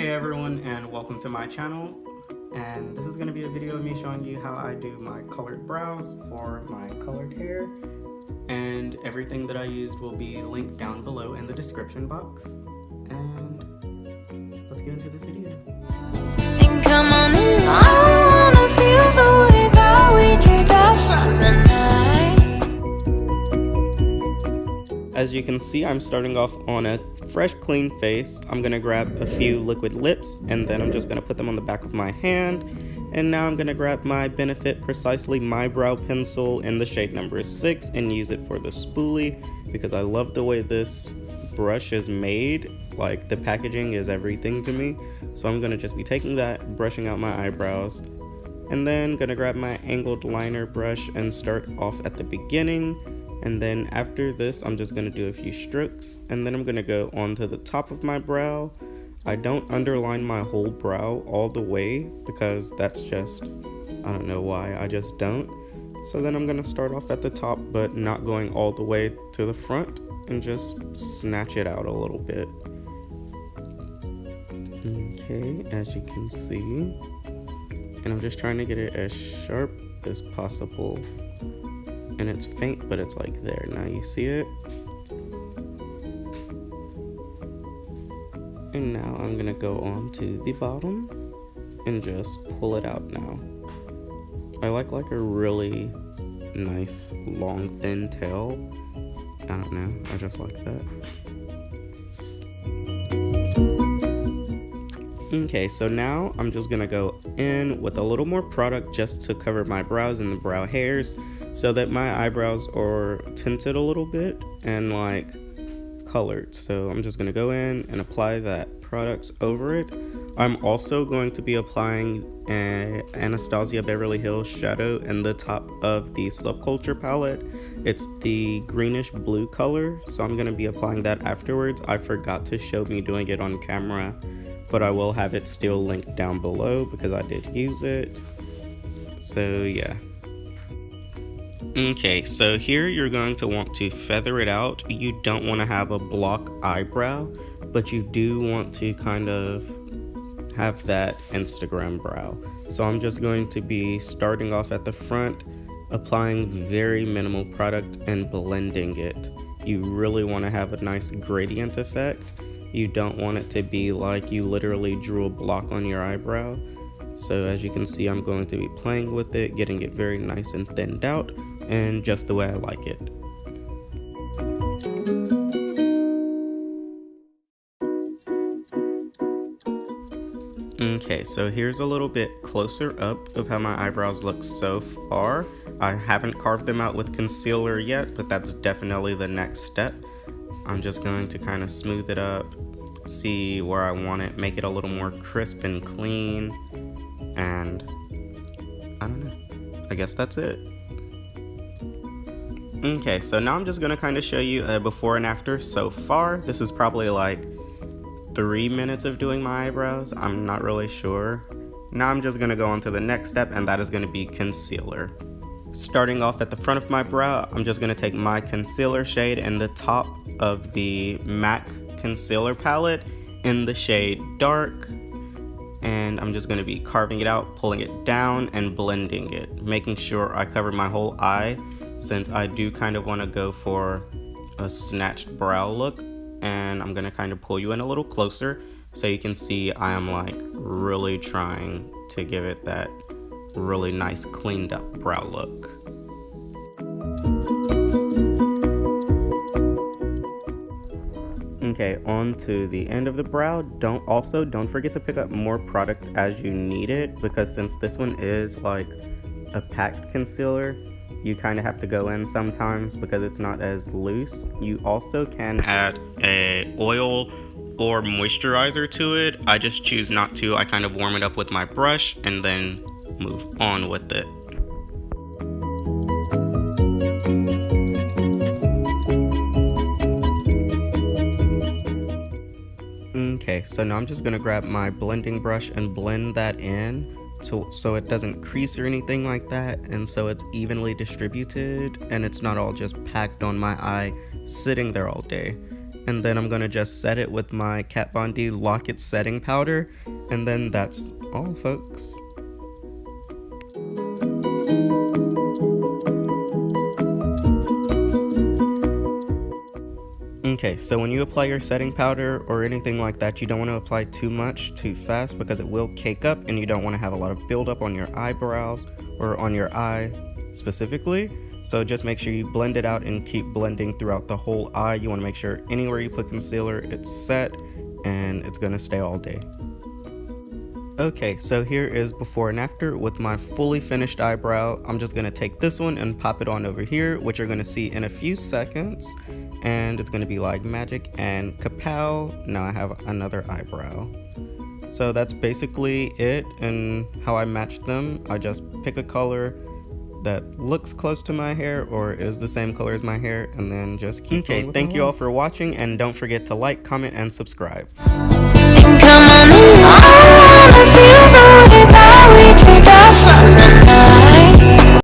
Hey everyone, and welcome to my channel. And this is going to be a video of me showing you how I do my colored brows for my colored hair. And everything that I used will be linked down below in the description box. And let's get into this video. And come on in, I wanna feel the way that we did that summer night. As you can see, I'm starting off on a fresh, clean face. I'm gonna grab a few liquid lips, and then I'm just gonna put them on the back of my hand. And now I'm gonna grab my Benefit Precisely My Brow Pencil in the shade number 6 and use it for the spoolie because I love the way this brush is made. Like, the packaging is everything to me. So I'm gonna just be taking that, brushing out my eyebrows, and then gonna grab my angled liner brush and start off at the beginning. And then after this, I'm just gonna do a few strokes, and then I'm gonna go onto the top of my brow. I don't underline my whole brow all the way because that's just, I don't know why, I just don't. So then I'm gonna start off at the top, but not going all the way to the front, and just snatch it out a little bit. Okay, as you can see, and I'm just trying to get it as sharp as possible. And it's faint, but it's like there. Now you see it. And now I'm gonna go on to the bottom and just pull it out now. I like a really nice long thin tail. I don't know, I just like that. Okay, so now I'm just gonna go in with a little more product just to cover my brows and the brow hairs so that my eyebrows are tinted a little bit and like colored. So I'm just gonna go in and apply that product over it. I'm also going to be applying an Anastasia Beverly Hills shadow in the top of the Subculture palette. It's the greenish blue color, so I'm gonna be applying that afterwards. I forgot to show me doing it on camera, but I will have it still linked down below because I did use it. So yeah. Okay, so here you're going to want to feather it out. You don't want to have a block eyebrow, but you do want to kind of have that Instagram brow. So I'm just going to be starting off at the front, applying very minimal product and blending it. You really want to have a nice gradient effect. You don't want it to be like you literally drew a block on your eyebrow. So as you can see, I'm going to be playing with it, getting it very nice and thinned out, and just the way I like it. Okay, so here's a little bit closer up of how my eyebrows look so far. I haven't carved them out with concealer yet, but that's definitely the next step. I'm just going to kind of smooth it up, see where I want it, make it a little more crisp and clean, and I don't know, I guess that's it. Okay, so now I'm just gonna kind of show you a before and after so far. This is probably like 3 minutes of doing my eyebrows, I'm not really sure. Now I'm just gonna go on to the next step, and that is gonna be concealer. Starting off at the front of my brow, I'm just gonna take my concealer shade in the top of the MAC concealer palette in the shade Dark, and I'm just gonna be carving it out, pulling it down, and blending it, making sure I cover my whole eye since I do kind of want to go for a snatched brow look. And I'm gonna kind of pull you in a little closer so you can see I am like really trying to give it that really nice cleaned up brow look. Okay, on to the end of the brow. Don't forget to pick up more product as you need it, because since this one is like a packed concealer, you kind of have to go in sometimes because it's not as loose. You also can add a oil or moisturizer to it. I just choose not to. I kind of warm it up with my brush and then move on with it. Okay, so now I'm just gonna grab my blending brush and blend that in so it doesn't crease or anything like that, and so it's evenly distributed and it's not all just packed on my eye sitting there all day. and then I'm gonna just set it with my Kat Von D Lock It setting powder, and then that's all, folks. Okay, so when you apply your setting powder or anything like that, you don't want to apply too much too fast because it will cake up, and you don't want to have a lot of buildup on your eyebrows or on your eye specifically. So just make sure you blend it out and keep blending throughout the whole eye. You want to make sure anywhere you put concealer, it's set and it's going to stay all day. Okay, so here is before and after with my fully finished eyebrow. I'm just going to take this one and pop it on over here, which you're going to see in a few seconds. And it's going to be like magic, and kapow, now I have another eyebrow. So that's basically it and how I matched them. I just pick a color that looks close to my hair or is the same color as my hair, and then just keep going with thank you all for watching, and don't forget to like, comment, and subscribe.